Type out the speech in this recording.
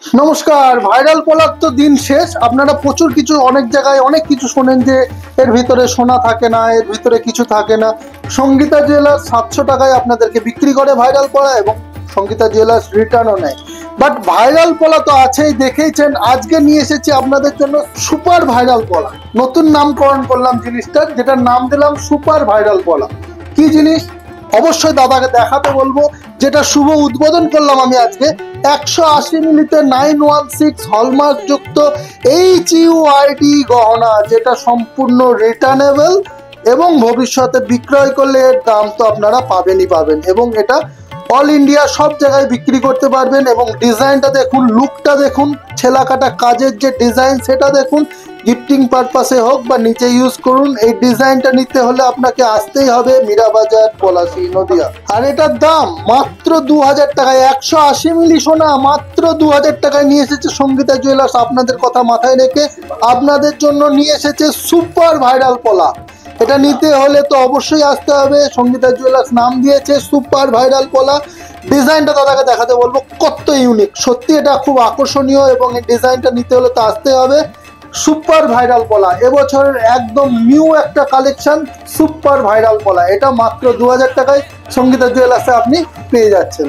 নমস্কার। ভাইরাল পলার তো দিন শেষ। আপনারা প্রচুর কিছু অনেক জায়গায় অনেক কিছু শোনেন যে এর ভিতরে সোনা থাকে না, এর ভিতরে কিছু থাকে না। সঙ্গীতা জুয়েলার্স 700 টাকায় আপনাদেরকে বিক্রি করে ভাইরাল পলা, এবং সঙ্গীতা জুয়েলার্স রিটার্নও নেয়। বাট ভাইরাল পলা তো আছেই, দেখেইছেন। আজকে নিয়ে এসেছি আপনাদের জন্য সুপার ভাইরাল পলা। নতুন নামকরণ করলাম জিনিসটার, যেটার নাম দিলাম সুপার ভাইরাল পলা। কি জিনিস অবশ্যই দাদাকে দেখাতে বলবো। যেটা শুভ উদ্বোধন করলাম আমি আজকে। 180 মিলিতে 916 হলমার্ক যুক্ত HUID গহনা, যেটা সম্পূর্ণ রিটার্নেবল এবং ভবিষ্যতে বিক্রয় করলে এর দাম তো আপনারা পাবেনই পাবেন, এবং এটা অল ইন্ডিয়া সব জায়গায় বিক্রি করতে পারবেন। এবং ডিজাইনটা দেখুন, লুকটা দেখুন, ছেলাকাটা কাজের যে ডিজাইন সেটা দেখুন। গিফটিং পারপাসে হোক বা নিচে ইউজ করুন। এই ডিজাইনটা নিতে হলে আপনাকে আসতেই হবে মীরাবাজার, পলাশী, নদিয়া। আর এটার দাম মাত্র 2000 টাকায়। 180 মিলি সোনা মাত্র 2000 টাকায় নিয়ে এসেছে সঙ্গীতা জুয়েলার্স। আপনাদের কথা মাথায় রেখে আপনাদের জন্য নিয়ে এসেছে সুপার ভাইরাল পলা। এটা নিতে হলে তো অবশ্যই আসতে হবে। সঙ্গীতা জুয়েলার্স নাম দিয়েছে সুপার ভাইরাল পলা। ডিজাইনটা দাদাকে দেখাতে বলবো, কত ইউনিক। সত্যি এটা খুব আকর্ষণীয়, এবং এই ডিজাইনটা নিতে হলে তো আসতে হবে। সুপার ভাইরাল পলা এবছরের একদম নিউ একটা কালেকশন, সুপার ভাইরাল পলা। এটা মাত্র 2000 টাকায় সঙ্গীতা জুয়েলার্সে আপনি পেয়ে যাচ্ছেন।